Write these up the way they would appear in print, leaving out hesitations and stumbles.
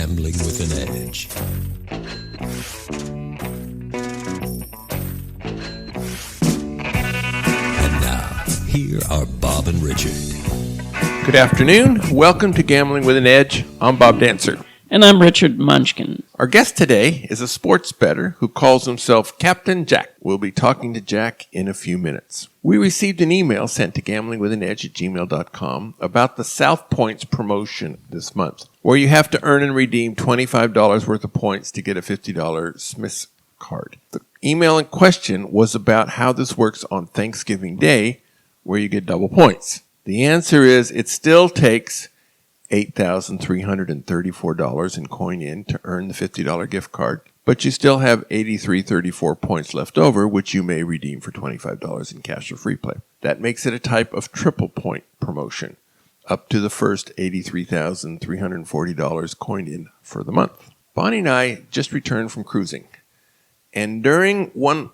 Gambling with an Edge. And now, here are Bob and Richard. Good afternoon. Welcome to Gambling with an Edge. I'm Bob Dancer. And I'm Richard Munchkin. Our guest today is a sports bettor who calls himself Captain Jack. We'll be talking to Jack in a few minutes. We received an email sent to gamblingwithanedge@gmail.com about the South Points promotion this month, where you have to earn and redeem $25 worth of points to get a $50 Smith's card. The email in question was about how this works on Thanksgiving Day, where you get double points. The answer is it still takes $8,334 in coin-in to earn the $50 gift card, but you still have $8,334 points left over, which you may redeem for $25 in cash or free play. That makes it a type of triple point promotion, up to the first $83,340 coin-in for the month. Bonnie and I just returned from cruising, and during one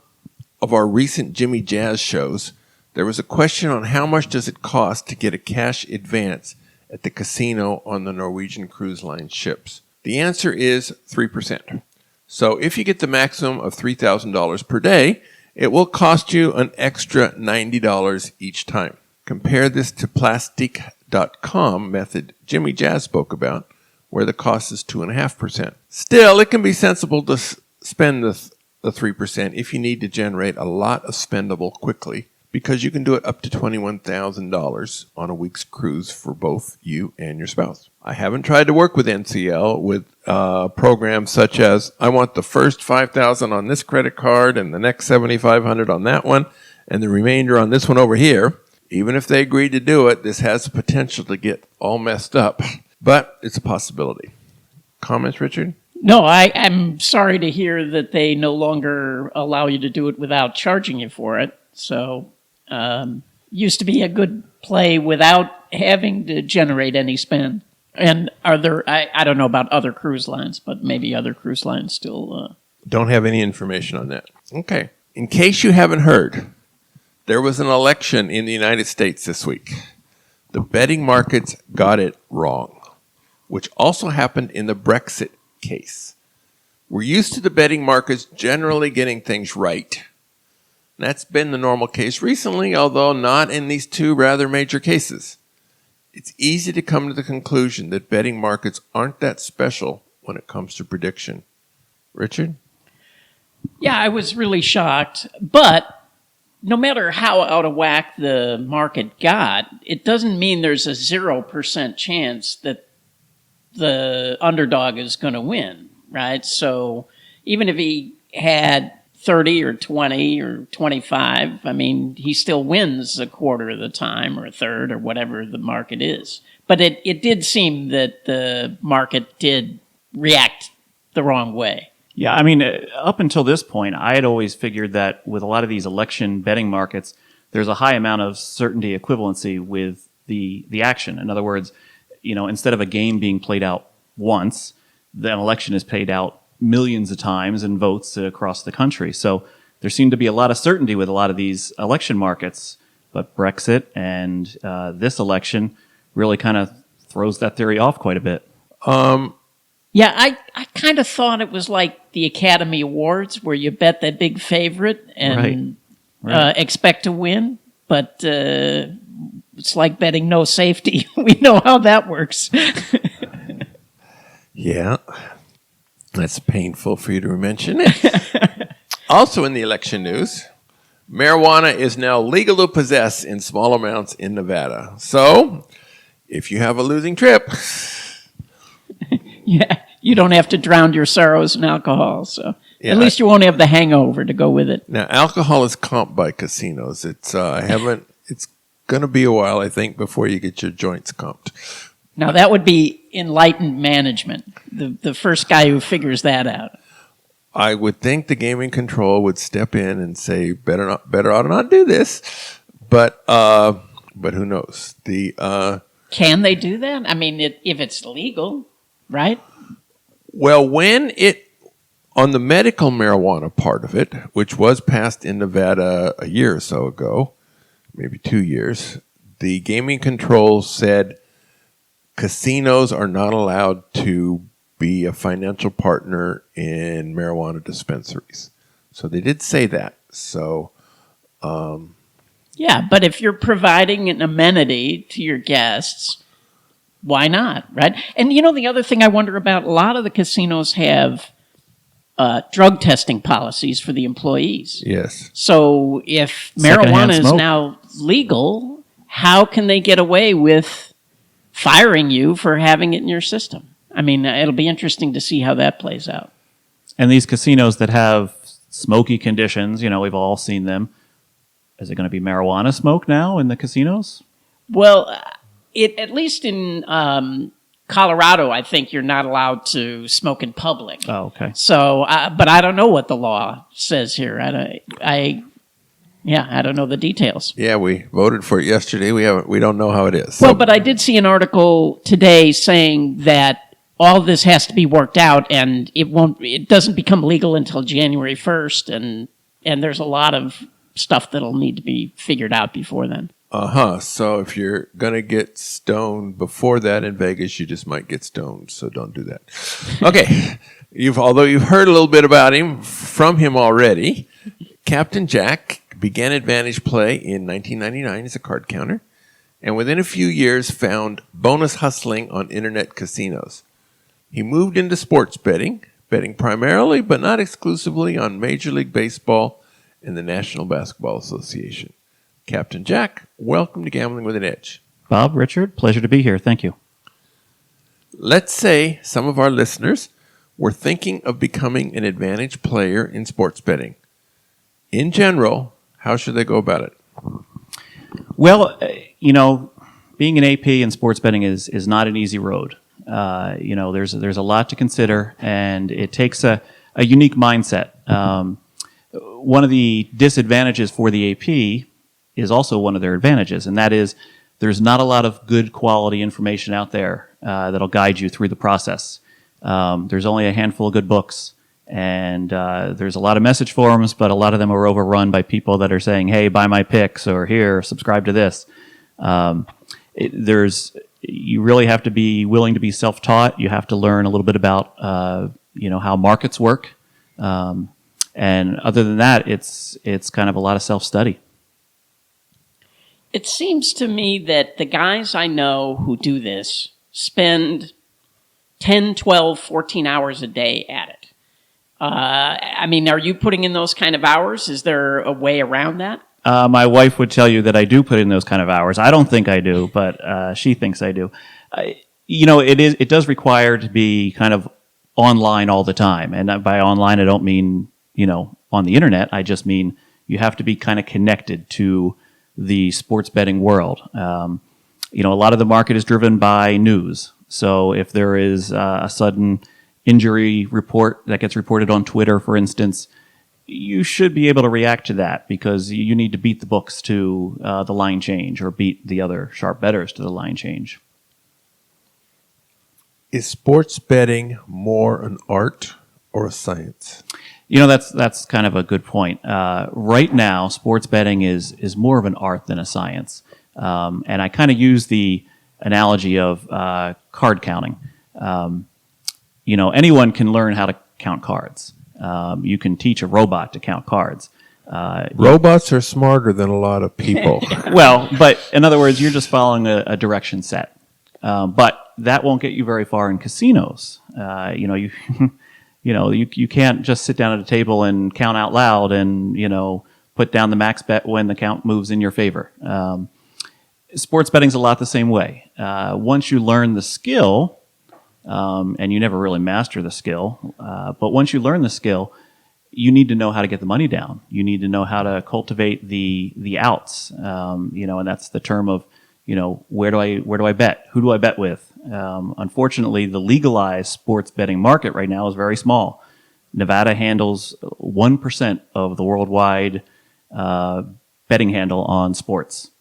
of our recent Jimmy Jazz shows, there was a question on how much does it cost to get a cash advance at the casino on the Norwegian Cruise Line ships. The answer is 3%. So if you get the maximum of $3,000 per day, it will cost you an extra $90 each time. Compare this to plastic.com method Jimmy Jazz spoke about, where the cost is 2.5%. Still, it can be sensible to spend the 3% if you need to generate a lot of spendable quickly, because you can do it up to $21,000 on a week's cruise for both you and your spouse. I haven't tried to work with NCL with programs such as I want the first $5,000 on this credit card and the next $7,500 on that one and the remainder on this one over here. Even if they agree to do it, this has the potential to get all messed up, but it's a possibility. Comments, Richard? No, I'm sorry to hear that they no longer allow you to do it without charging you for it. So, used to be a good play without having to generate any spend. And are there, I don't know about other cruise lines, but maybe other cruise lines still... Don't have any information on that. Okay. In case you haven't heard, there was an election in the United States this week. The betting markets got it wrong, which also happened in the Brexit case. We're used to the betting markets generally getting things right. That's been the normal case recently, although not in these two rather major cases. It's easy to come to the conclusion that betting markets aren't that special when it comes to prediction. Richard? Yeah, I was really shocked, but no matter how out of whack the market got, it doesn't mean there's a 0% chance that the underdog is going to win, right? So even if he had 30 or 20 or 25, I mean, he still wins a quarter of the time or a third or whatever the market is. But it did seem that the market did react the wrong way. Yeah, I mean, up until this point, I had always figured that with a lot of these election betting markets, there's a high amount of certainty equivalency with the action. In other words, you know, instead of a game being played out once, the election is played out millions of times in votes across the country. So there seemed to be a lot of certainty with a lot of these election markets. But Brexit and this election really kind of throws that theory off quite a bit. Yeah, I kind of thought it was like the Academy Awards where you bet that big favorite and Right. Expect to win. But it's like betting no safety. We know how that works. Yeah. That's painful for you to mention. Also in the election news, marijuana is now legal to possess in small amounts in Nevada. So, if you have a losing trip... Yeah, you don't have to drown your sorrows in alcohol, so Yeah, at least you won't have the hangover to go with it. Now, alcohol is comped by casinos. It's It's going to be a while, I think, before you get your joints comped. Now, that would be enlightened management, the first guy who figures that out. I would think the gaming control would step in and say, better ought to not do this. But who knows? Can they do that? I mean, if it's legal, right? Well, on the medical marijuana part of it, which was passed in Nevada a year or so ago, maybe 2 years, the gaming control said casinos are not allowed to be a financial partner in marijuana dispensaries. So they did say that. So, Yeah, but if you're providing an amenity to your guests, why not, right? And the other thing I wonder about, a lot of the casinos have drug testing policies for the employees. yes. So if Secondhand marijuana is smoke. now legal, how can they get away with firing you for having it in your system? I mean, it'll be interesting to see how that plays out. And these casinos that have smoky conditions, we've all seen them. Is it going to be marijuana smoke now in the casinos? Well, at least in Colorado, I think you're not allowed to smoke in public. Oh, okay. So, but I don't know what the law says here. I don't know the details. Yeah, we voted for it yesterday. We don't know how it is. Well, but I did see an article today saying that all this has to be worked out, and it doesn't become legal until January 1st, and there's a lot of stuff that'll need to be figured out before then. So if you're going to get stoned before that in Vegas, you just might get stoned. So don't do that. Okay. Although you've heard a little bit about him from him already, Captain Jack began Advantage Play in 1999 as a card counter, and within a few years found bonus hustling on internet casinos. He moved into sports betting primarily but not exclusively on Major League Baseball and the National Basketball Association. Captain Jack, welcome to Gambling with an Edge. Bob, Richard, pleasure to be here. Thank you. Let's say some of our listeners were thinking of becoming an Advantage player in sports betting. In general, how should they go about it? Well, being an AP in sports betting is not an easy road. There's a lot to consider, and it takes a unique mindset. One of the disadvantages for the AP is also one of their advantages, and that is there's not a lot of good quality information out there that'll guide you through the process. There's only a handful of good books, and there's a lot of message forums, but a lot of them are overrun by people that are saying, hey, buy my picks, or here, subscribe to this. You really have to be willing to be self-taught. You have to learn a little bit about how markets work. And other than that, it's kind of a lot of self-study. It seems to me that the guys I know who do this spend 10, 12, 14 hours a day at it. Are you putting in those kind of hours? Is there a way around that? My wife would tell you that I do put in those kind of hours. I don't think I do, but she thinks I do. It does require to be kind of online all the time. And by online, I don't mean, on the internet. I just mean you have to be kind of connected to the sports betting world. A lot of the market is driven by news. So if there is a sudden injury report that gets reported on Twitter, for instance, you should be able to react to that because you need to beat the books to the line change or beat the other sharp bettors to the line change. Is sports betting more an art or a science? That's kind of a good point. Right now, sports betting is more of an art than a science. And I kind of use the analogy of card counting. Anyone can learn how to count cards. You can teach a robot to count cards. Robots are smarter than a lot of people. Well, but in other words, you're just following a direction set. But that won't get you very far in casinos. You can't just sit down at a table and count out loud and, put down the max bet when the count moves in your favor. Sports betting's a lot the same way. Once you learn the skill, and you never really master the skill, but once you learn the skill, you need to know how to get the money down. You need to know how to cultivate the outs, and that's the term of, where do I bet? Who do I bet with? Unfortunately, the legalized sports betting market right now is very small. Nevada handles 1% of the worldwide betting handle on sports.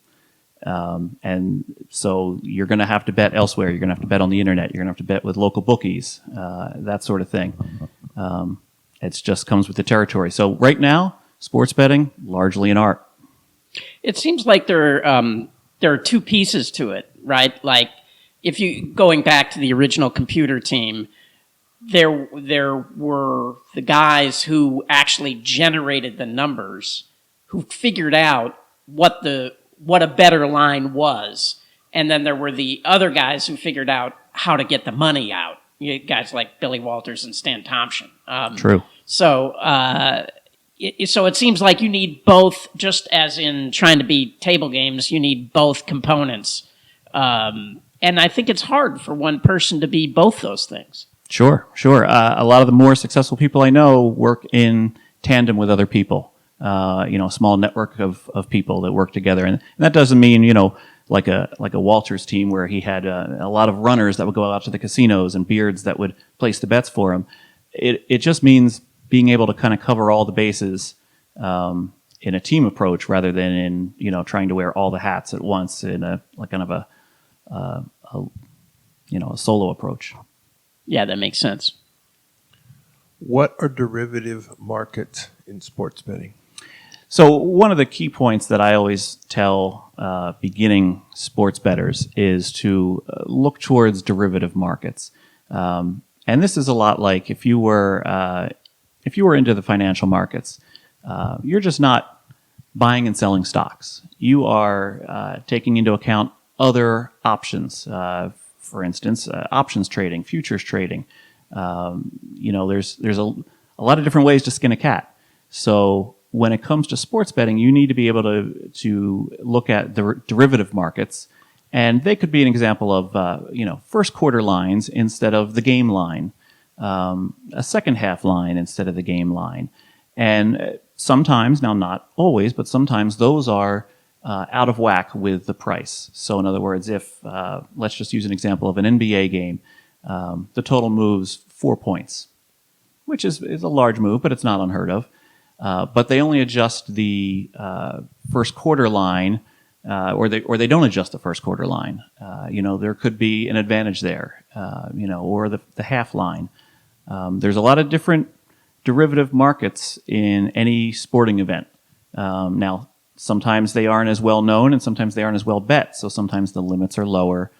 And so you're going to have to bet elsewhere. You're going to have to bet on the internet. You're going to have to bet with local bookies, that sort of thing. It just comes with the territory. So right now, sports betting, largely an art. It seems like there are two pieces to it, right? Like if you going back to the original computer team, there were the guys who actually generated the numbers, who figured out what a better line was, and then there were the other guys who figured out how to get the money out. Guys like Billy Walters and Stan Thompson. True. So it seems like you need both, just as in trying to beat table games, you need both components. And I think it's hard for one person to be both those things. Sure. A lot of the more successful people I know work in tandem with other people. A small network of people that work together, and that doesn't mean like a Walters team where he had a lot of runners that would go out to the casinos and beards that would place the bets for him. It just means being able to kind of cover all the bases in a team approach rather than in trying to wear all the hats at once in a solo approach. Yeah, that makes sense. What are derivative markets in sports betting? So one of the key points that I always tell beginning sports bettors is to look towards derivative markets, and this is a lot like if you were into the financial markets, you're just not buying and selling stocks. You are taking into account other options. For instance, options trading, futures trading. There's a lot of different ways to skin a cat. So when it comes to sports betting, you need to be able to look at the derivative markets, and they could be an example of first quarter lines instead of the game line, a second half line instead of the game line, and sometimes, now not always, but sometimes those are out of whack with the price. So in other words, if let's just use an example of an NBA game, the total moves 4 points, which is a large move, but it's not unheard of. But they only adjust the first quarter line, or they don't adjust the first quarter line. There could be an advantage there, or the half line. There's a lot of different derivative markets in any sporting event. Now, sometimes they aren't as well known, and sometimes they aren't as well bet. So sometimes the limits are lower,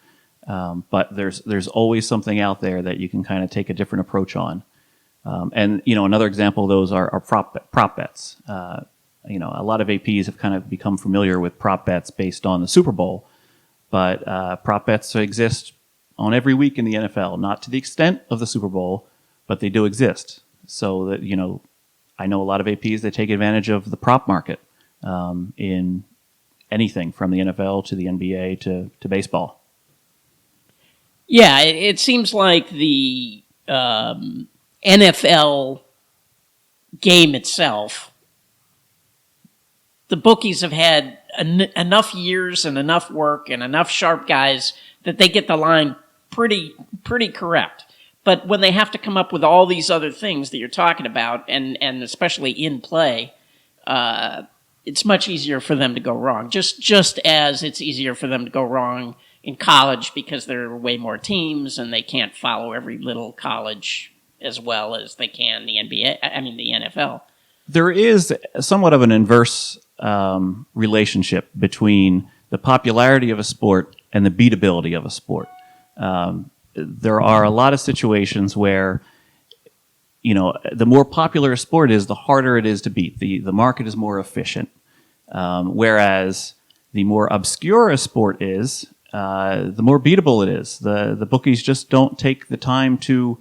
but there's always something out there that you can kind of take a different approach on. And another example of those are prop bets. A lot of APs have kind of become familiar with prop bets based on the Super Bowl, but prop bets exist on every week in the NFL, not to the extent of the Super Bowl, but they do exist. So that I know a lot of APs that take advantage of the prop market in anything from the NFL to the NBA to baseball. Yeah, it seems like the NFL game itself, the bookies have had enough years and enough work and enough sharp guys that they get the line pretty correct. But when they have to come up with all these other things that you're talking about, and especially in play, it's much easier for them to go wrong. Just as it's easier for them to go wrong in college because there are way more teams and they can't follow every little college as well as they can the NFL. There is somewhat of an inverse relationship between the popularity of a sport and the beatability of a sport. There are a lot of situations where, the more popular a sport is, the harder it is to beat. The market is more efficient. Whereas the more obscure a sport is, the more beatable it is. The bookies just don't take the time to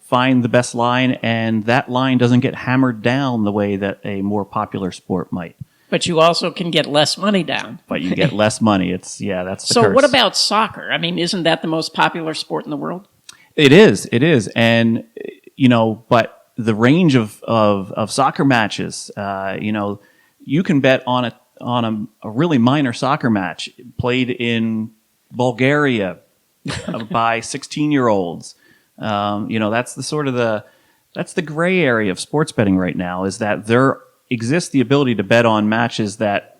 find the best line, and that line doesn't get hammered down the way that a more popular sport might. But you also can get less money down. But you get less money. That's the So curse. what about soccer? I mean, isn't that the most popular sport in the world? It is. And, but the range of soccer matches, you can bet on a really minor soccer match played in Bulgaria by 16-year-olds. That's that's the gray area of sports betting right now, is that there exists the ability to bet on matches that,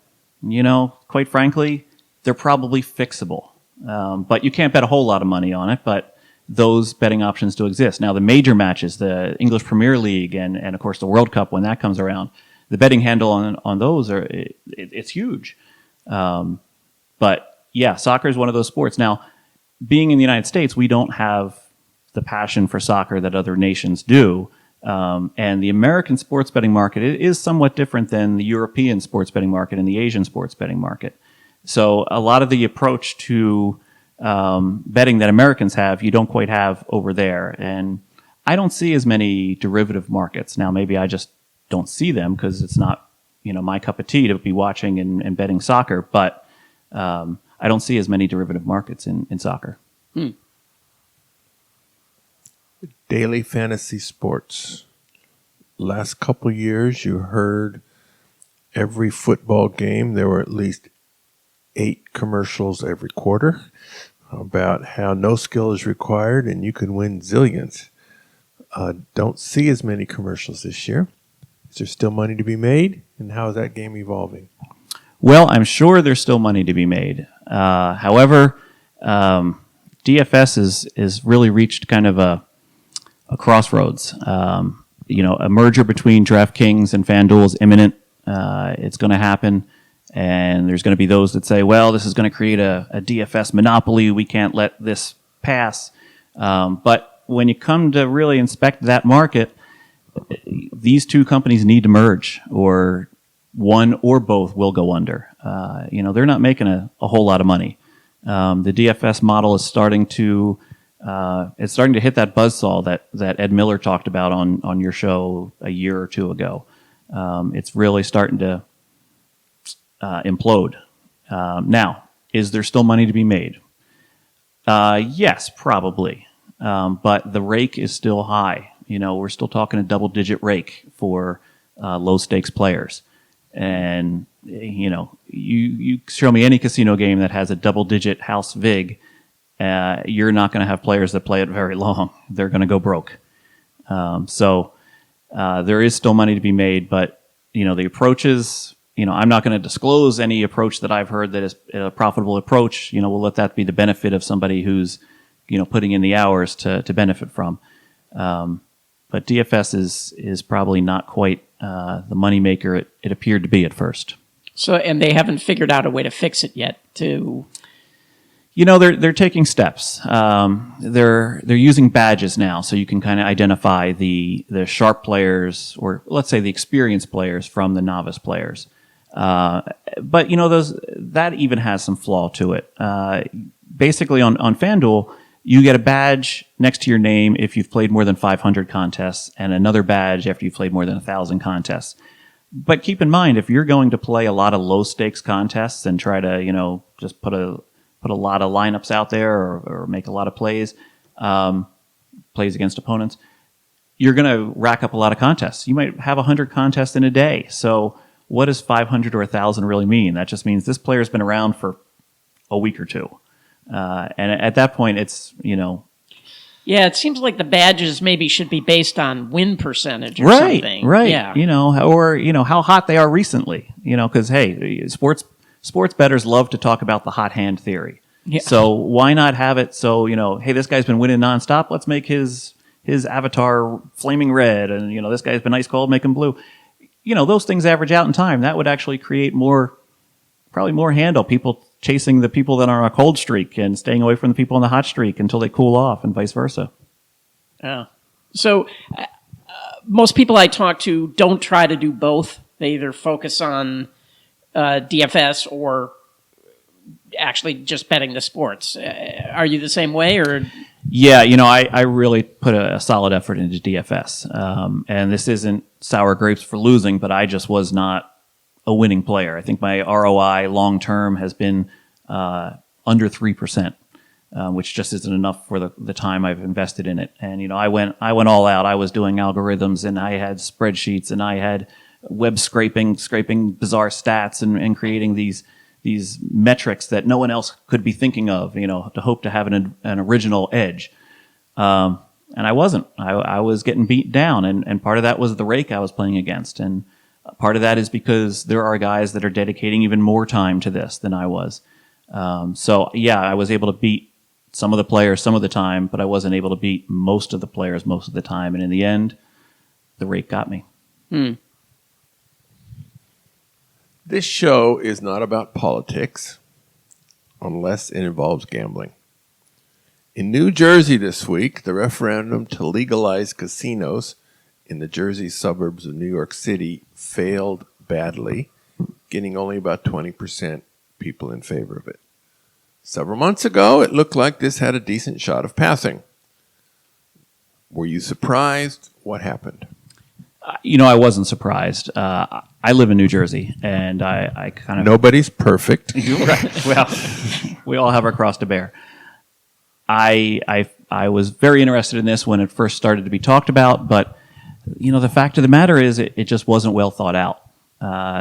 quite frankly, they're probably fixable. But you can't bet a whole lot of money on it, but those betting options do exist. Now, the major matches, the English Premier League and of course the World Cup when that comes around, the betting handle on those it's huge. But yeah, soccer is one of those sports. Now, being in the United States, we don't have the passion for soccer that other nations do. And the American sports betting market is somewhat different than the European sports betting market and the Asian sports betting market. So a lot of the approach to betting that Americans have, you don't quite have over there. And I don't see as many derivative markets. Now, maybe I just don't see them because it's not, my cup of tea to be watching and betting soccer. But I don't see as many derivative markets in soccer. Daily fantasy sports. Last couple years, you heard every football game, there were at least 8 commercials every quarter about how no skill is required and you can win zillions. Don't see as many commercials this year. Is there still money to be made? And how is that game evolving? Well, I'm sure there's still money to be made. However, DFS is really reached kind of a crossroads. A merger between DraftKings and FanDuel is imminent. It's going to happen. And there's going to be those that say, well, this is going to create a DFS monopoly. We can't let this pass. But when you come to really inspect that market, these two companies need to merge, or one or both will go under. They're not making a whole lot of money. The DFS model is starting to hit that buzzsaw that Ed Miller talked about on your show a year or two ago. It's really starting to implode. Now, is there still money to be made? Yes, probably. But the rake is still high. We're still talking a double-digit rake for low-stakes players. And, you show me any casino game that has a double-digit house vig, you're not going to have players that play it very long. They're going to go broke. So there is still money to be made, but, the approaches, I'm not going to disclose any approach that I've heard that is a profitable approach. We'll let that be the benefit of somebody who's, putting in the hours to benefit from. But DFS is probably not quite the moneymaker it appeared to be at first. So, and they haven't figured out a way to fix it yet. They're taking steps. They're using badges now, so you can kind of identify the sharp players, or let's say the experienced players, from the novice players. But that even has some flaw to it. Basically, on FanDuel, you get a badge next to your name if you've played more than 500 contests, and another badge after you've played more than 1,000 contests. But keep in mind, if you're going to play a lot of low stakes contests and try to, just put a lot of lineups out there or make a lot of plays against opponents, you're going to rack up a lot of contests. You might have 100 contests in a day. So what does 500 or 1,000 really mean? That just means this player's been around for a week or two. And at that point, it's, Yeah, it seems like the badges maybe should be based on win percentage or something. Right. Yeah. How hot they are recently, because, hey, sports bettors love to talk about the hot hand theory. Yeah. So why not have it so, hey, this guy's been winning nonstop. Let's make his avatar flaming red. And, this guy's been ice cold, make him blue. Those things average out in time. That would actually create probably more handle. People chasing the people that are on a cold streak and staying away from the people on the hot streak until they cool off, and vice versa. Yeah. So most people I talk to don't try to do both. They either focus on DFS or actually just betting the sports. Are you the same way, or? Yeah, I really put a solid effort into DFS. And this isn't sour grapes for losing, but I just was not a winning player. I think my ROI long term has been under 3%, which just isn't enough for the time I've invested in it. And I went all out. I was doing algorithms, and I had spreadsheets, and I had web scraping bizarre stats, and creating these metrics that no one else could be thinking of. To hope to have an original edge. And I wasn't. I was getting beat down, and part of that was the rake I was playing against, and part of that is because there are guys that are dedicating even more time to this than I was. So yeah, I was able to beat some of the players some of the time, but I wasn't able to beat most of the players most of the time. And in the end, the rake got me. This show is not about politics unless it involves gambling. In New Jersey this week, the referendum to legalize casinos in the Jersey suburbs of New York City failed badly, getting only about 20% people in favor of it. Several months ago, it looked like this had a decent shot of passing. Were you surprised? What happened? I wasn't surprised. I live in New Jersey, and I kind of... Nobody's perfect. Right. Well, we all have our cross to bear. I was very interested in this when it first started to be talked about, but the fact of the matter is it just wasn't well thought out.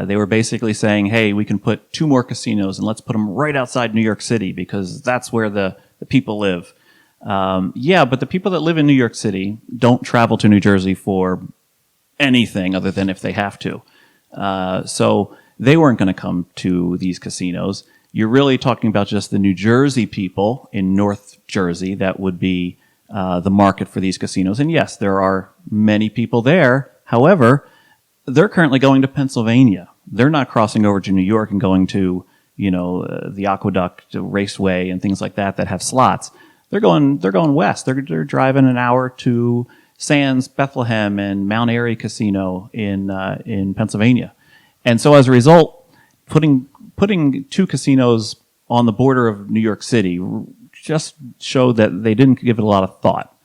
They were basically saying, hey, we can put 2 more casinos and let's put them right outside New York City because that's where the people live. Yeah, but the people that live in New York City don't travel to New Jersey for anything other than if they have to. So they weren't going to come to these casinos. You're really talking about just the New Jersey people in North Jersey that would be the market for these casinos. And yes, there are many people there. However, they're currently going to Pennsylvania. They're not crossing over to New York and going to, the Aqueduct Raceway and things like that have slots. They're going west. They're driving an hour to Sands, Bethlehem, and Mount Airy Casino in Pennsylvania. And so as a result, putting 2 casinos on the border of New York City just showed that they didn't give it a lot of thought.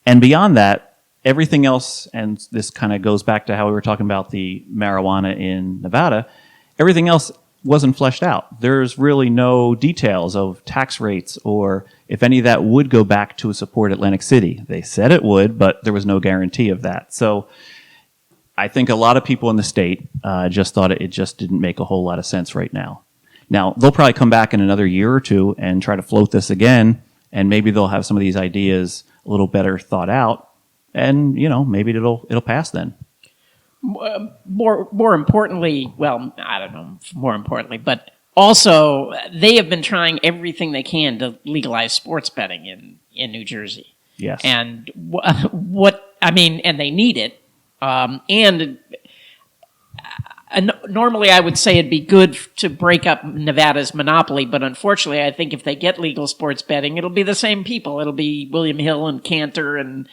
And beyond that, everything else, and this kind of goes back to how we were talking about the marijuana in Nevada, everything else wasn't fleshed out. There's really no details of tax rates or if any of that would go back to support Atlantic City. They said it would, but there was no guarantee of that. So I think a lot of people in the state just thought it just didn't make a whole lot of sense right now. Now, they'll probably come back in another year or 2 and try to float this again, and maybe they'll have some of these ideas a little better thought out, and, maybe it'll pass then. More importantly, well, I don't know, more importantly, but also they have been trying everything they can to legalize sports betting in New Jersey. Yes. And and they need it. Normally, I would say it'd be good to break up Nevada's monopoly, but unfortunately, I think if they get legal sports betting, it'll be the same people. It'll be William Hill and Cantor, and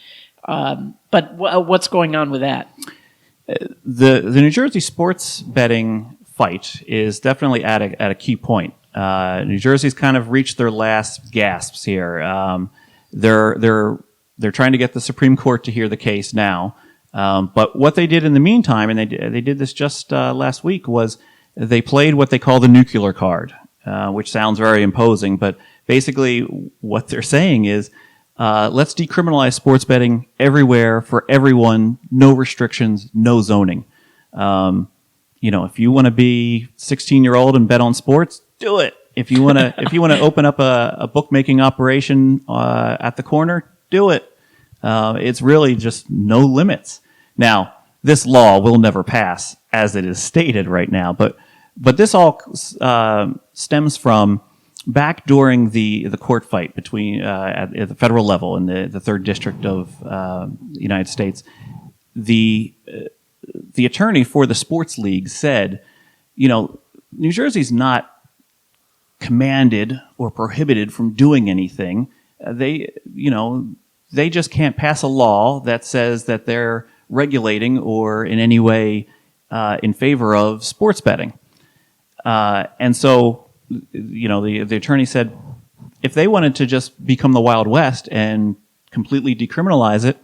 but what's going on with that? The New Jersey sports betting fight is definitely at a key point. New Jersey's kind of reached their last gasps here. They're trying to get the Supreme Court to hear the case now. But what they did in the meantime, and they did this just last week, was they played what they call the nuclear card, which sounds very imposing. But basically what they're saying is, let's decriminalize sports betting everywhere for everyone, no restrictions, no zoning. If you want to be 16-year-old and bet on sports, do it. If you want to open up a bookmaking operation at the corner, do it. It's really just no limits. Now, this law will never pass as it is stated right now, but this all stems from back during the court fight between at the federal level in the 3rd District of the United States. The attorney for the sports league said, New Jersey's not commanded or prohibited from doing anything. They just can't pass a law that says that they're regulating or in any way in favor of sports betting. And so, the attorney said, if they wanted to just become the Wild West and completely decriminalize it,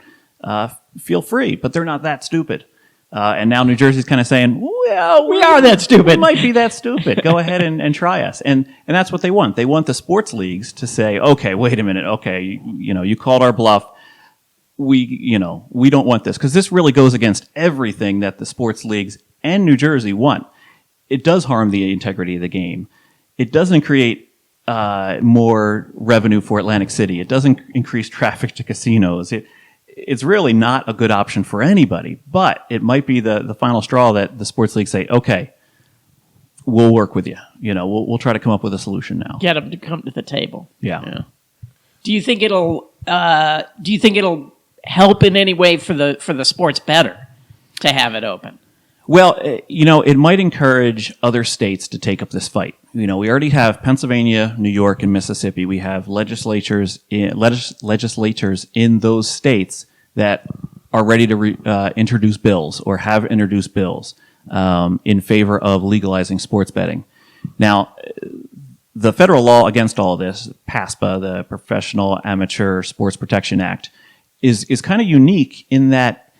feel free, but they're not that stupid. And now New Jersey's kind of saying, well, we are that stupid. We might be that stupid. Go ahead and try us. And that's what they want. They want the sports leagues to say, okay, wait a minute. Okay, you called our bluff. We don't want this, because this really goes against everything that the sports leagues and New Jersey want. It does harm the integrity of the game. It doesn't create more revenue for Atlantic City. It doesn't increase traffic to casinos. It's really not a good option for anybody, but it might be the final straw that the sports leagues say, okay, we'll work with you. We'll try to come up with a solution now. Get them to come to the table. Yeah. Do you think it'll help in any way for the sports bettor to have it open? Well, it might encourage other states to take up this fight. We already have Pennsylvania, New York, and Mississippi. We have legislatures in those states that are ready to introduce bills or have introduced bills in favor of legalizing sports betting. Now, the federal law against all this, PASPA, the Professional Amateur Sports Protection Act, is kind of unique in that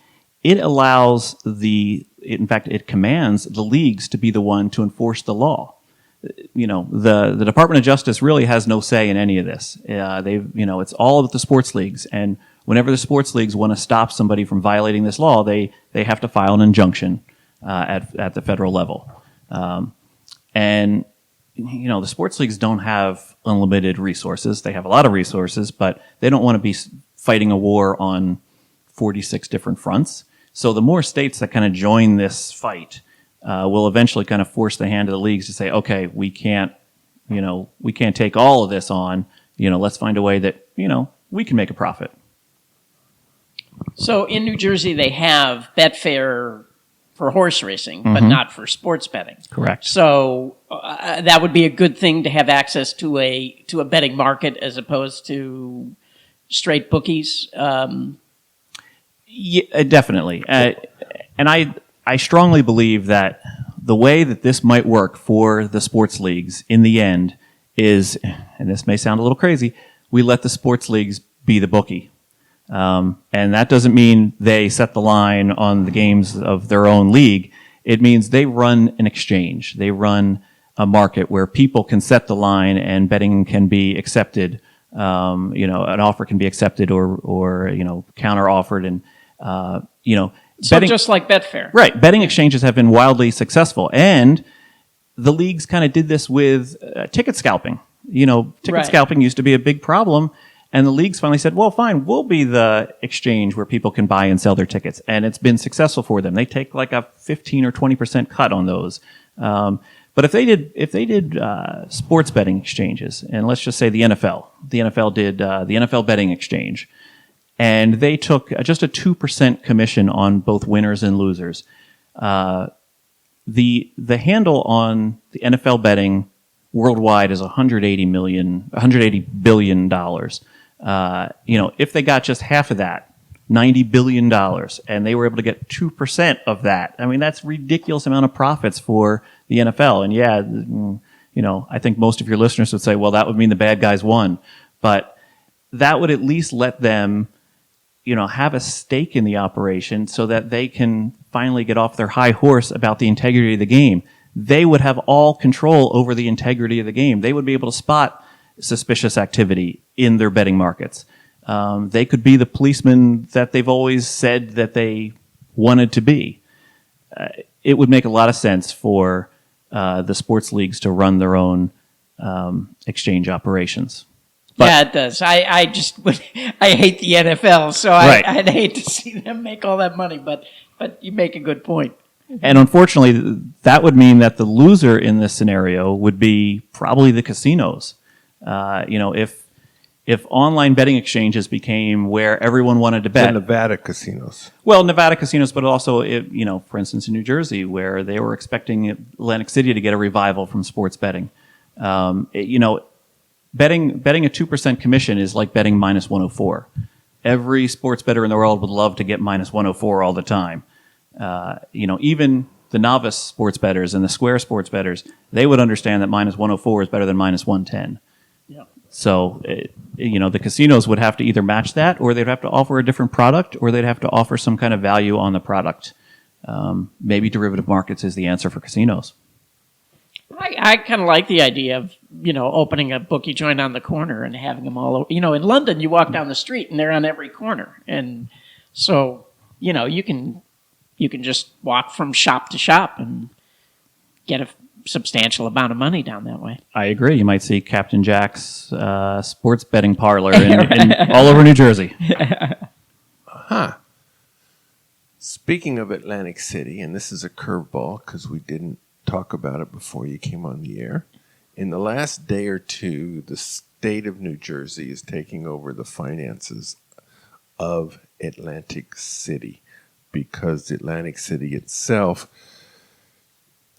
it allows in fact, it commands the leagues to be the one to enforce the law. The Department of Justice really has no say in any of this. It's all of the sports leagues, and whenever the sports leagues want to stop somebody from violating this law, they have to file an injunction at the federal level. And the sports leagues don't have unlimited resources. They have a lot of resources, but they don't want to be fighting a war on 46 different fronts. So the more states that kind of join this fight will eventually kind of force the hand of the leagues to say, okay, we can't take all of this on. Let's find a way that, we can make a profit. So in New Jersey, they have Betfair for horse racing, but not for sports betting. Correct. So that would be a good thing to have access to a betting market as opposed to straight bookies. Yeah, definitely. And I strongly believe that the way that this might work for the sports leagues in the end is, and this may sound a little crazy, we let the sports leagues be the bookie. And that doesn't mean they set the line on the games of their own league. It means they run an exchange. They run a market where people can set the line and betting can be accepted. An offer can be accepted or counter offered, and So just like Betfair. Right. Betting exchanges have been wildly successful. And the leagues kind of did this with ticket scalping. Ticket scalping used to be a big problem. And the leagues finally said, well, fine, we'll be the exchange where people can buy and sell their tickets. And it's been successful for them. They take like a 15 or 20% cut on those. But if they did sports betting exchanges, and let's just say the NFL did the NFL betting exchange, and they took just a 2% commission on both winners and losers. The handle on the NFL betting worldwide is $180 billion. If they got just half of that, $90 billion, and they were able to get 2% of that, I mean, that's a ridiculous amount of profits for the NFL. And I think most of your listeners would say, well, that would mean the bad guys won. But that would at least let them have a stake in the operation so that they can finally get off their high horse about the integrity of the game. They would have all control over the integrity of the game. They would be able to spot suspicious activity in their betting markets. They could be the policemen that they've always said that they wanted to be. It would make a lot of sense for the sports leagues to run their own exchange operations. But, yeah, it does. I hate the NFL, so right. I'd hate to see them make all that money. But you make a good point. And unfortunately, that would mean that the loser in this scenario would be probably the casinos. If online betting exchanges became where everyone wanted to bet. The Nevada casinos. Well, Nevada casinos, but also, for instance, in New Jersey, where they were expecting Atlantic City to get a revival from sports betting. Betting a 2% commission is like betting minus 104. Every sports bettor in the world would love to get minus 104 all the time. Even the novice sports bettors and the square sports bettors, they would understand that minus 104 is better than minus 110. Yeah. So, the casinos would have to either match that, or they'd have to offer a different product, or they'd have to offer some kind of value on the product. Maybe derivative markets is the answer for casinos. I kind of like the idea of, opening a bookie joint on the corner and having them all over. In London, you walk down the street and they're on every corner. And so, you can just walk from shop to shop and get a substantial amount of money down that way. I agree. You might see Captain Jack's sports betting parlor in all over New Jersey. Huh. Speaking of Atlantic City, and this is a curveball because we didn't talk about it before you came on the air. In the last day or two, the state of New Jersey is taking over the finances of Atlantic City. because Atlantic City itself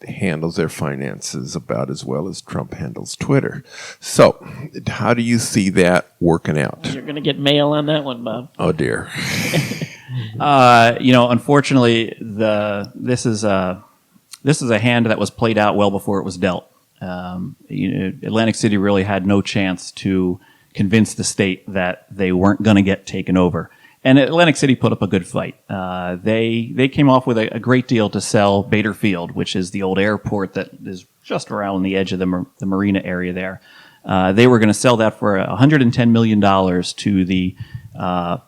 handles their finances about as well as Trump handles Twitter. So, how do you see that working out? You're going to get mail on that one, Bob. Oh dear. Unfortunately, this is a hand that was played out well before it was dealt. Atlantic City really had no chance to convince the state that they weren't going to get taken over. And Atlantic City put up a good fight. They came off with a great deal to sell Bader Field, which is the old airport that is just around the edge of the marina area there. They were going to sell that for $110 million to the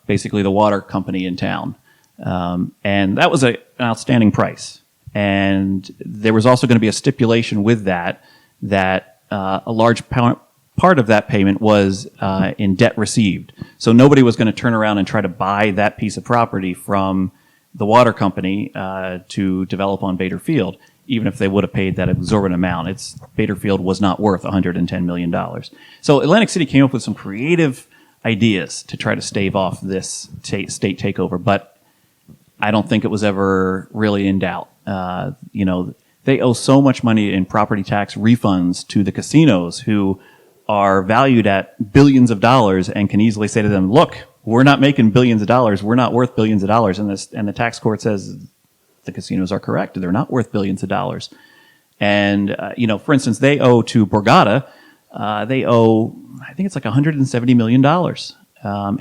basically the water company in town. And that was an outstanding price. And there was also going to be a stipulation with that a large part of that payment was in debt received. So nobody was going to turn around and try to buy that piece of property from the water company to develop on Bader Field, even if they would have paid that exorbitant amount. Bader Field was not worth $110 million. So Atlantic City came up with some creative ideas to try to stave off this state takeover, but I don't think it was ever really in doubt. They owe so much money in property tax refunds to the casinos who are valued at billions of dollars and can easily say to them, look, we're not making billions of dollars. We're not worth billions of dollars. And the tax court says the casinos are correct. They're not worth billions of dollars. And, for instance, they owe to Borgata, I think it's like $170 million.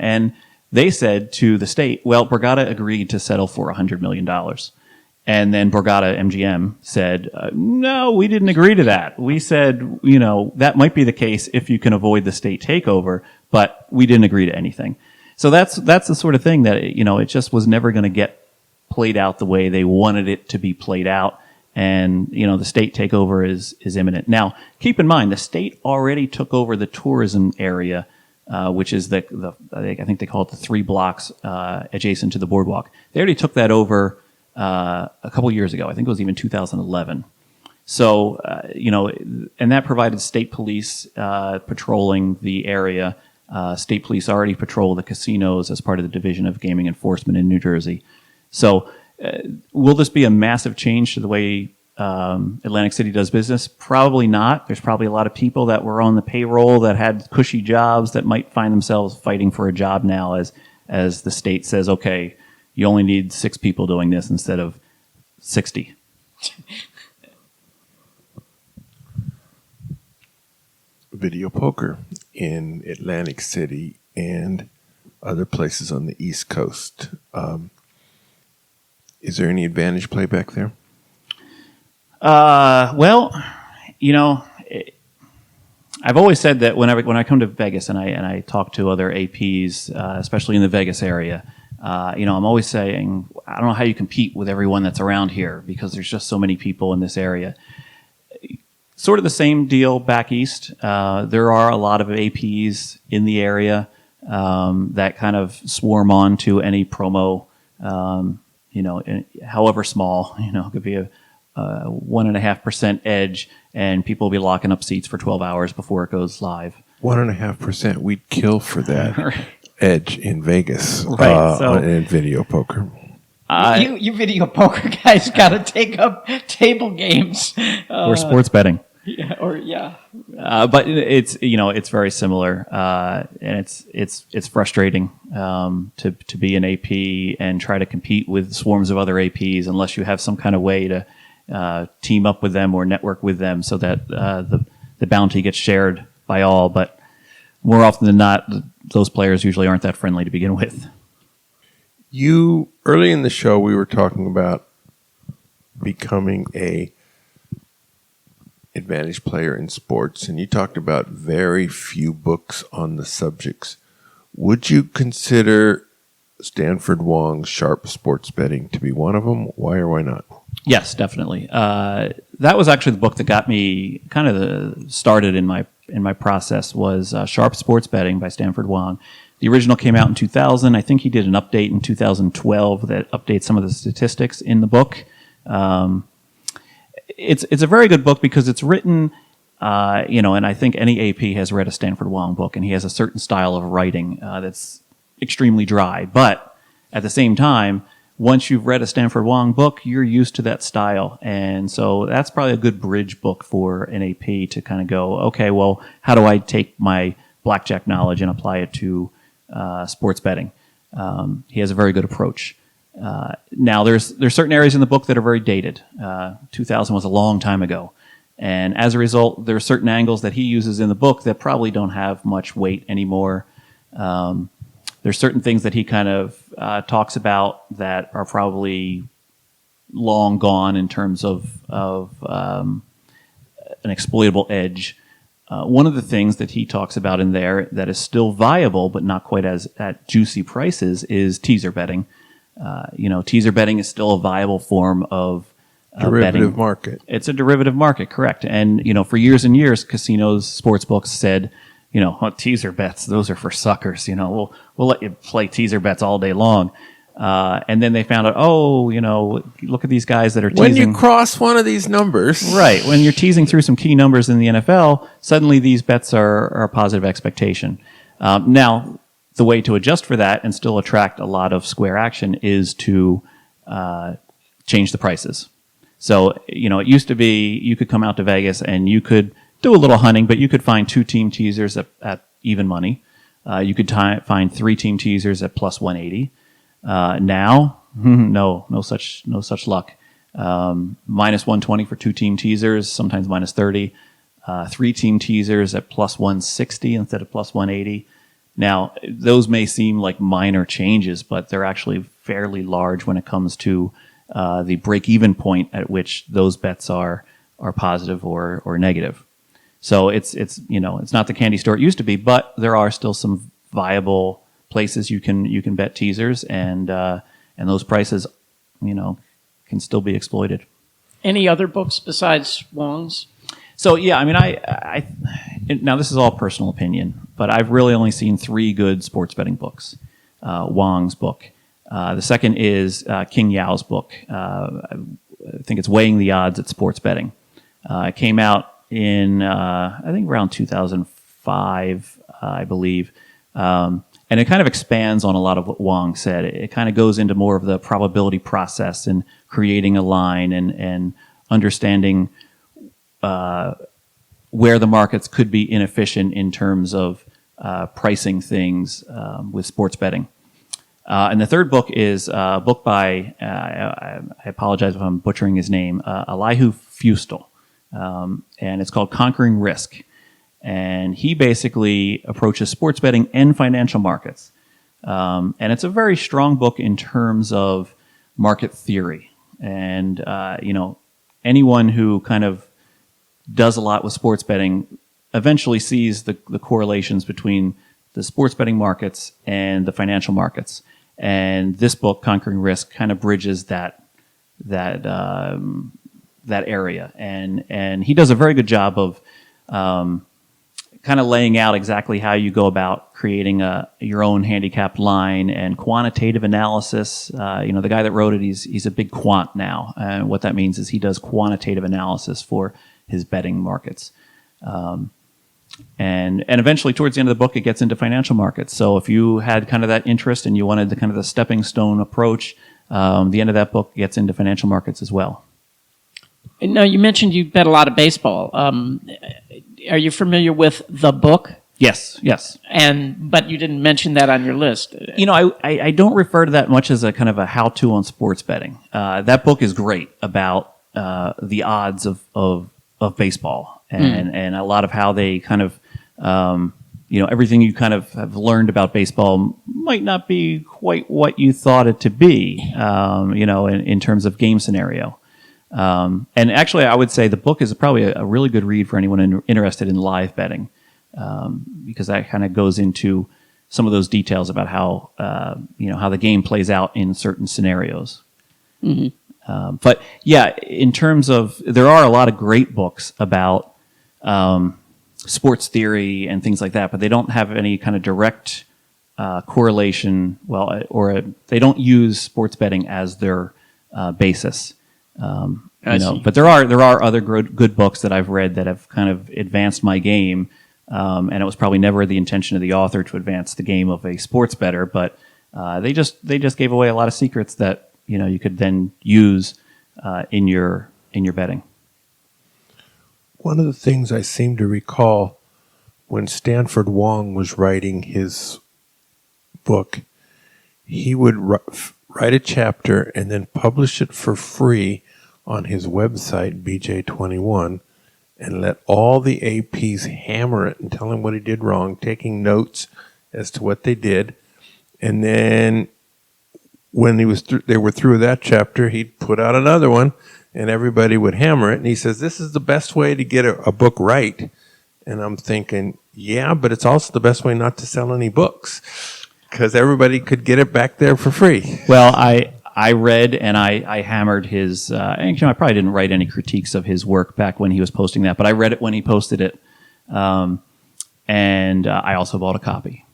And they said to the state, well, Borgata agreed to settle for $100 million. And then Borgata MGM said, no, we didn't agree to that. We said, that might be the case if you can avoid the state takeover, but we didn't agree to anything. So that's the sort of thing that, it just was never going to get played out the way they wanted it to be played out. And, the state takeover is imminent. Now, keep in mind, the state already took over the tourism area, which is I think they call it the 3 blocks adjacent to the boardwalk. They already took that over a couple years ago. I think it was even 2011. So, and that provided state police patrolling the area. State police already patrol the casinos as part of the Division of Gaming Enforcement in New Jersey. So, will this be a massive change to the way Atlantic City does business? Probably not. There's probably a lot of people that were on the payroll that had cushy jobs that might find themselves fighting for a job now as the state says, okay, you only need 6 people doing this instead of 60. Video poker in Atlantic City and other places on the East Coast. Is there any advantage play back there? Well, I've always said that when I come to Vegas and I talk to other APs, especially in the Vegas area, I'm always saying, I don't know how you compete with everyone that's around here because there's just so many people in this area. Sort of the same deal back east. There are a lot of APs in the area that kind of swarm on to any promo, however small, it could be a 1.5% edge, and people will be locking up seats for 12 hours before it goes live. 1.5%. We'd kill for that edge in Vegas, right? In video poker. You video poker guys got to take up table games or sports betting. But it's very similar, and it's frustrating to be an AP and try to compete with swarms of other APs unless you have some kind of way to team up with them or network with them so that the bounty gets shared by all. But more often than not, those players usually aren't that friendly to begin with. Early in the show, we were talking about becoming a advantage player in sports, and you talked about very few books on the subjects. Would you consider Stanford Wong's Sharp Sports Betting to be one of them? Why or why not? Yes, definitely. That was actually the book that got me kind of started in my process was Sharp Sports Betting by Stanford Wong. The original came out in 2000. I think he did an update in 2012 that updates some of the statistics in the book. It's a very good book because it's written, and I think any AP has read a Stanford Wong book, and he has a certain style of writing that's extremely dry. But at the same time, once you've read a Stanford Wong book, you're used to that style. And so that's probably a good bridge book for an AP to kind of go, okay, well, how do I take my blackjack knowledge and apply it to sports betting? He has a very good approach. Now, there's certain areas in the book that are very dated. 2000 was a long time ago. And as a result, there are certain angles that he uses in the book that probably don't have much weight anymore. There's certain things that he kind of talks about that are probably long gone in terms of an exploitable edge. One of the things that he talks about in there that is still viable but not quite as at juicy prices is teaser betting. Teaser betting is still a viable form of Derivative betting. market. It's a derivative market, correct. And, for years and years, casinos, sports books said, teaser bets, those are for suckers. We'll let you play teaser bets all day long. And then they found out, look at these guys that are teasing. When you cross one of these numbers. Right. When you're teasing through some key numbers in the NFL, suddenly these bets are a positive expectation. Now, the way to adjust for that and still attract a lot of square action is to change the prices. So, it used to be you could come out to Vegas and you could do a little hunting, but you could find 2 team teasers at even money. You could find 3 team teasers at plus 180. Now, no such luck. Minus 120 for 2 team teasers, sometimes minus 30. 3 team teasers at plus 160 instead of plus 180. Now, those may seem like minor changes, but they're actually fairly large when it comes to the break-even point at which those bets are positive or negative. So it's not the candy store it used to be, but there are still some viable places you can bet teasers, and those prices, can still be exploited. Any other books besides Wong's? So yeah, now this is all personal opinion, but I've really only seen 3 good sports betting books. Wong's book. The second is King Yao's book. I think it's Weighing the Odds at Sports Betting. It came out in, I think, around 2005, I believe. And it kind of expands on a lot of what Wong said. It kind of goes into more of the probability process and creating a line and understanding where the markets could be inefficient in terms of pricing things with sports betting. And the third book is a book by, I apologize if I'm butchering his name, Elihu Fustel. And it's called Conquering Risk. And he basically approaches sports betting and financial markets. And it's a very strong book in terms of market theory. And, anyone who kind of does a lot with sports betting eventually sees the correlations between the sports betting markets and the financial markets. And this book, Conquering Risk, kind of bridges that area. And he does a very good job of kind of laying out exactly how you go about creating your own handicap line and quantitative analysis. The guy that wrote it, he's a big quant now. And what that means is he does quantitative analysis for his betting markets. And eventually, towards the end of the book, it gets into financial markets. So if you had kind of that interest and you wanted the stepping stone approach, the end of that book gets into financial markets as well. Now, you mentioned you bet a lot of baseball. Are you familiar with the book? Yes. But you didn't mention that on your list. I don't refer to that much as a kind of a how-to on sports betting. That book is great about the odds of baseball and a lot of how they kind of, everything you kind of have learned about baseball might not be quite what you thought it to be, in terms of game scenario. And actually, I would say the book is probably a really good read for anyone interested in live betting, because that kind of goes into some of those details about how how the game plays out in certain scenarios. Mm-hmm. But yeah, in terms of, there are a lot of great books about sports theory and things like that, but they don't have any kind of direct correlation. Or they don't use sports betting as their basis. But there are other good books that I've read that have kind of advanced my game, and it was probably never the intention of the author to advance the game of a sports bettor, but they just gave away a lot of secrets that you could then use in your betting. One of the things I seem to recall when Stanford Wong was writing his book, he would write a chapter and then publish it for free on his website, BJ21, and let all the APs hammer it and tell him what he did wrong, taking notes as to what they did. And then when they were through that chapter, he'd put out another one, and everybody would hammer it. And he says, this is the best way to get a book right. And I'm thinking, yeah, but it's also the best way not to sell any books, because everybody could get it back there for free. Well, I read and I hammered his. And, I probably didn't write any critiques of his work back when he was posting that, but I read it when he posted it, and I also bought a copy.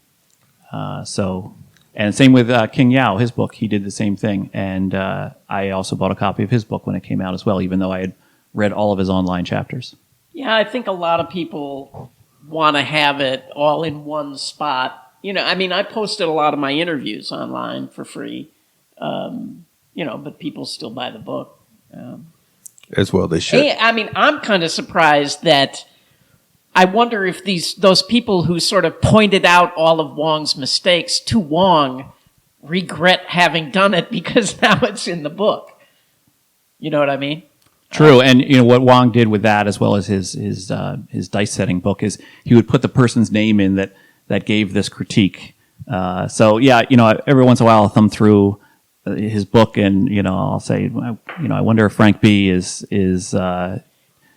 And same with King Yao, his book. He did the same thing, and I also bought a copy of his book when it came out as well, even though I had read all of his online chapters. Yeah, I think a lot of people want to have it all in one spot. I posted a lot of my interviews online for free, but people still buy the book. As well they should. I'm kind of surprised that I wonder if those people who sort of pointed out all of Wong's mistakes to Wong regret having done it because now it's in the book. You know what I mean? True, and what Wong did with that, as well as his dice setting book, is he would put the person's name in that gave this critique. So yeah, every once in a while I'll thumb through his book, and I'll say, I wonder if Frank B is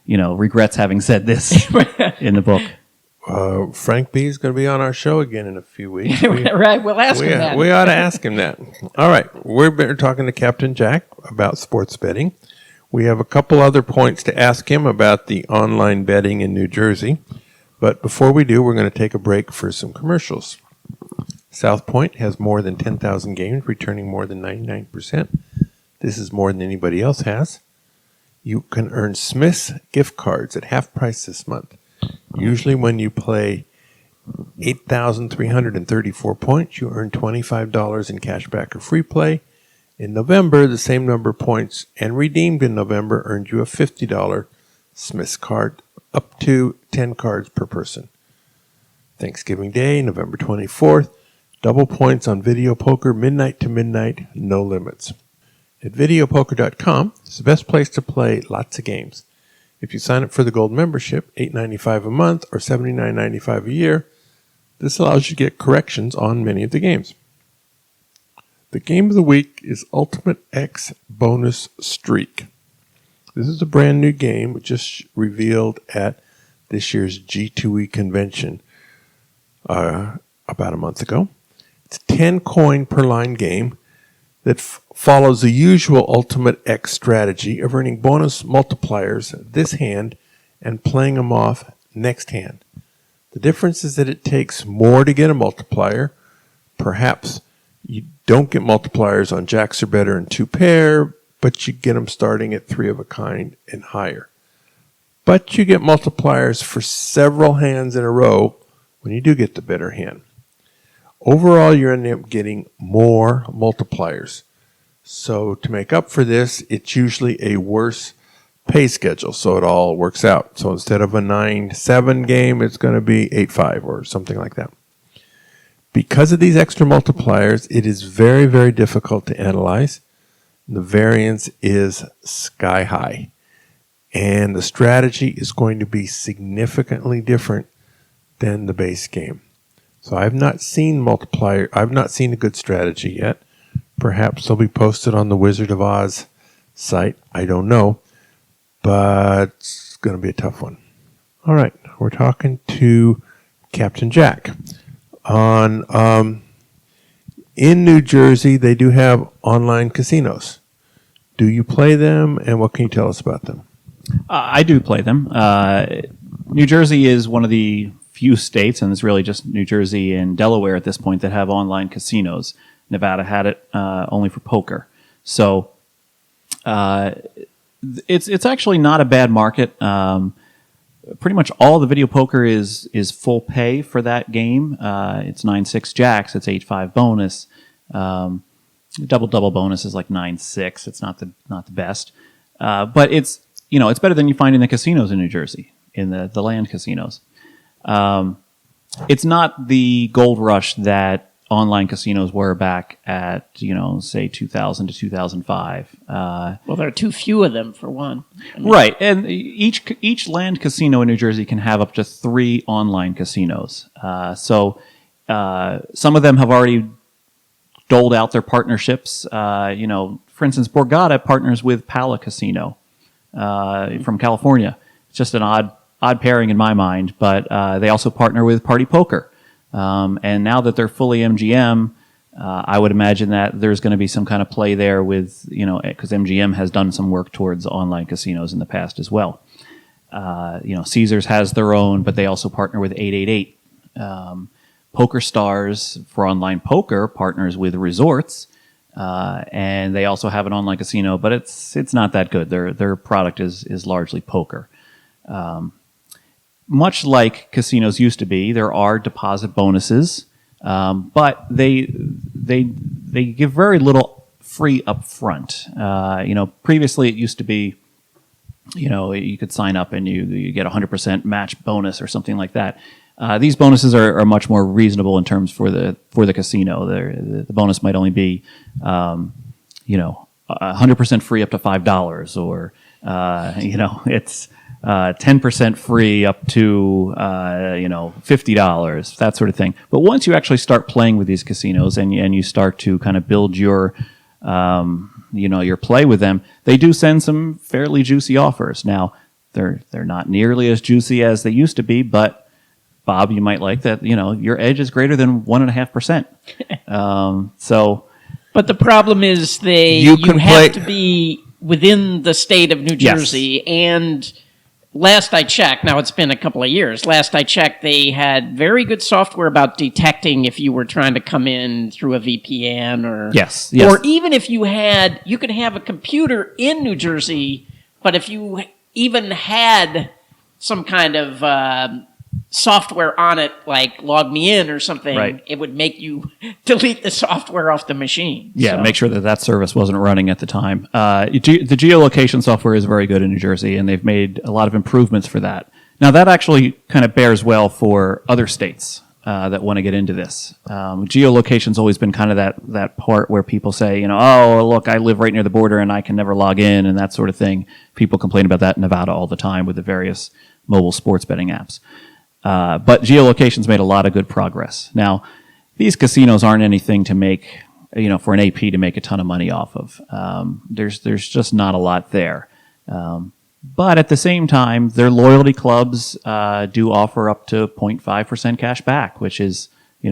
regrets having said this in the book. Frank B is going to be on our show again in a few weeks. Right, we'll ask him that. We ought to ask him that. All right, we're talking to Captain Jack about sports betting. We have a couple other points to ask him about the online betting in New Jersey. But before we do, we're going to take a break for some commercials. South Point has more than 10,000 games, returning more than 99%. This is more than anybody else has. You can earn Smith's gift cards at half price this month. Usually when you play 8,334 points, you earn $25 in cash back or free play. In November, the same number of points and redeemed in November earned you a $50 Smith's card, up to 10 cards per person. Thanksgiving Day, November 24th, double points on video poker, midnight to midnight, no limits. At videopoker.com, it's the best place to play lots of games. If you sign up for the gold membership, $8.95 a month or $79.95 a year, this allows you to get corrections on many of the games. The game of the week is Ultimate X Bonus Streak. This is a brand new game just revealed at this year's G2E convention about a month ago. It's a 10 coin per line game that follows the usual Ultimate X strategy of earning bonus multipliers this hand and playing them off next hand. The difference is that it takes more to get a multiplier. Perhaps you don't get multipliers on jacks or better and two pair, but you get them starting at 3 of a kind and higher. But you get multipliers for several hands in a row when you do get the better hand. Overall, you're ending up getting more multipliers. So to make up for this, it's usually a worse pay schedule, so it all works out. So instead of a 9-7 game, it's going to be 8-5 or something like that. Because of these extra multipliers, it is very, very difficult to analyze. The variance is sky high. And the strategy is going to be significantly different than the base game. So I've not seen a good strategy yet. Perhaps they'll be posted on the Wizard of Oz site. I don't know. But it's going to be a tough one. All right. We're talking to Captain Jack. In New Jersey, they do have online casinos. Do you play them, and what can you tell us about them? I do play them. New Jersey is one of the few states, and it's really just New Jersey and Delaware at this point, that have online casinos. Nevada had it only for poker. So it's actually not a bad market. Pretty much all the video poker is full pay for that game. It's 9-6 jacks. It's 8-5 bonus. Double bonus is like 9.6. It's not the best, but it's it's better than you find in the casinos in New Jersey, in the land casinos. It's not the gold rush that online casinos were back at say 2000 to 2005. Well, there are too few of them for one. Right, and each land casino in New Jersey can have up to 3 online casinos. So some of them have already doled out their partnerships. For instance, Borgata partners with Pala Casino from California. It's just an odd pairing in my mind, but they also partner with Party Poker. And now that they're fully MGM, I would imagine that there's going to be some kind of play there with, because MGM has done some work towards online casinos in the past as well. Caesars has their own, but they also partner with 888. Poker Stars for online poker partners with resorts, and they also have an online casino, but it's not that good. Their product is largely poker. Much like casinos used to be, there are deposit bonuses, but they give very little free up front. Previously it used to be, you could sign up and you get 100% match bonus or something like that. These bonuses are much more reasonable in terms for the casino. The bonus might only be, 100% free up to $5, or it's 10% free up to $50, that sort of thing. But once you actually start playing with these casinos and you start to kind of build your your play with them, they do send some fairly juicy offers. Now they're not nearly as juicy as they used to be, but Bob, you might like that. Your edge is greater than 1.5%. But the problem is you have to be within the state of New Jersey. Yes. And last I checked, now it's been a couple of years, last I checked, they had very good software about detecting if you were trying to come in through a VPN or... Yes. Or even if you could have a computer in New Jersey, but if you even had some kind of... software on it, like Log Me In or something, right, it would make you delete the software off the machine. Yeah, make sure that service wasn't running at the time. The geolocation software is very good in New Jersey, and they've made a lot of improvements for that. Now, that actually kind of bears well for other states that want to get into this. Geolocation's always been kind of that part where people say, oh, look, I live right near the border and I can never log in, and that sort of thing. People complain about that in Nevada all the time with the various mobile sports betting apps. But geolocation's made a lot of good progress. Now, these casinos aren't anything to make, for an AP to make a ton of money off of. There's just not a lot there. But at the same time, their loyalty clubs do offer up to 0.5% cash back, which is,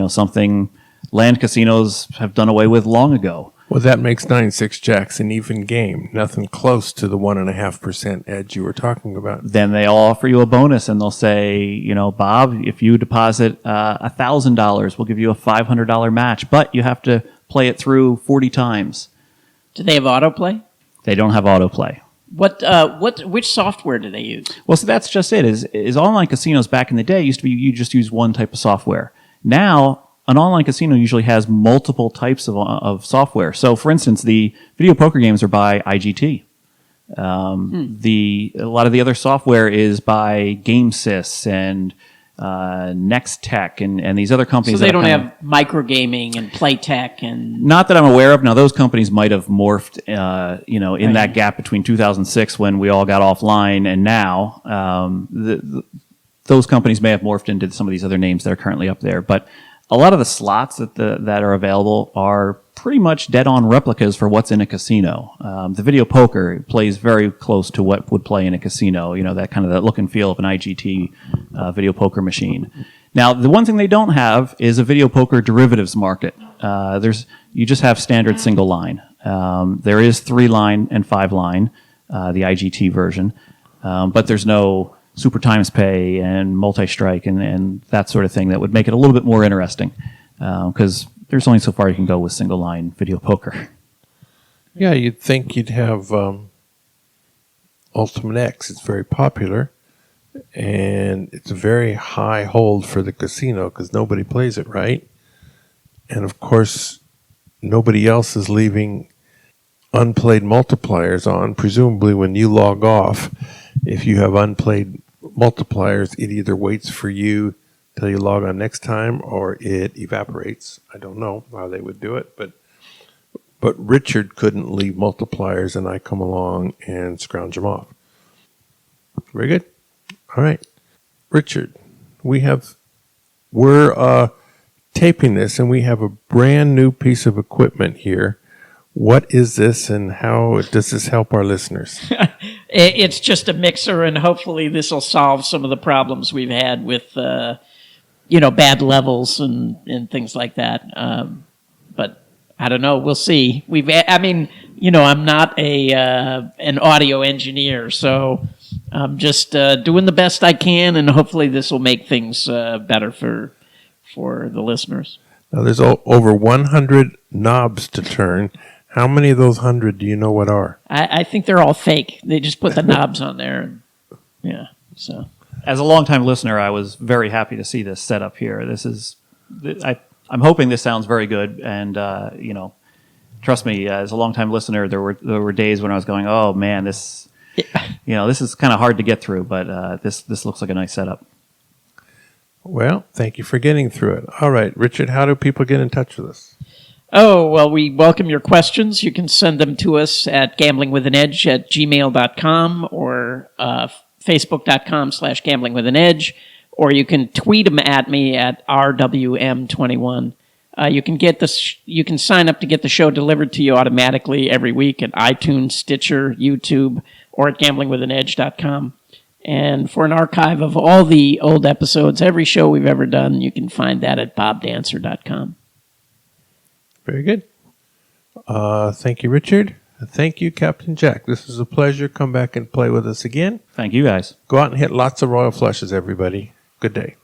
something land casinos have done away with long ago. Well, that makes 9-6 jacks an even game. Nothing close to the 1.5% edge you were talking about. Then they'll offer you a bonus, and they'll say, Bob, if you deposit $1,000, we'll give you a $500 match, but you have to play it through 40 times. Do they have autoplay? They don't have autoplay. Which software do they use? Well, so that's just it. Is online casinos back in the day used to be you just use one type of software. Now, an online casino usually has multiple types of software. So, for instance, the video poker games are by IGT. A lot of the other software is by GameSys and Nextech and these other companies. So they don't have microgaming and Playtech and... Not that I'm aware of. Now, those companies might have morphed, in that gap between 2006 when we all got offline and now. Those companies may have morphed into some of these other names that are currently up there, but a lot of the slots that are available are pretty much dead-on replicas for what's in a casino. The video poker plays very close to what would play in a casino, that kind of that look and feel of an IGT video poker machine. Now, the one thing they don't have is a video poker derivatives market. You just have standard single line. There is 3-line and 5-line, the IGT version, but there's no super times pay and multi-strike and that sort of thing that would make it a little bit more interesting because there's only so far you can go with single line video poker. Yeah, you'd think you'd have Ultimate X. It's very popular and it's a very high hold for the casino because nobody plays it right. And of course, nobody else is leaving unplayed multipliers on. Presumably when you log off, if you have unplayed multipliers, it either waits for you till you log on next time or it evaporates. I don't know how they would do it, but Richard couldn't leave multipliers, and I come along and scrounge them off. Very good. All right. Richard, we're taping this, and we have a brand new piece of equipment here. What is this, and how does this help our listeners? It's just a mixer, and hopefully this will solve some of the problems we've had with, bad levels and things like that. But I don't know. We'll see. I'm not an audio engineer, so I'm just doing the best I can, and hopefully this will make things better for the listeners. Now, there's over 100 knobs to turn. How many of those 100 do you know what are? I think they're all fake. They just put the knobs on there. And, yeah. So, as a longtime listener, I was very happy to see this setup here. I'm hoping this sounds very good, and trust me, as a longtime listener, there were days when I was going, "Oh man, this is kind of hard to get through," but this looks like a nice setup. Well, thank you for getting through it. All right, Richard, how do people get in touch with us? Oh, well, we welcome your questions. You can send them to us at gamblingwithanedge@gmail.com or facebook.com/gamblingwithanedge, or you can tweet them at me at RWM21. You can sign up to get the show delivered to you automatically every week at iTunes, Stitcher, YouTube, or at gamblingwithanedge.com. And for an archive of all the old episodes, every show we've ever done, you can find that at bobdancer.com. Very good. Thank you, Richard. Thank you, Captain Jack. This was a pleasure. Come back and play with us again. Thank you, guys. Go out and hit lots of royal flushes, everybody. Good day.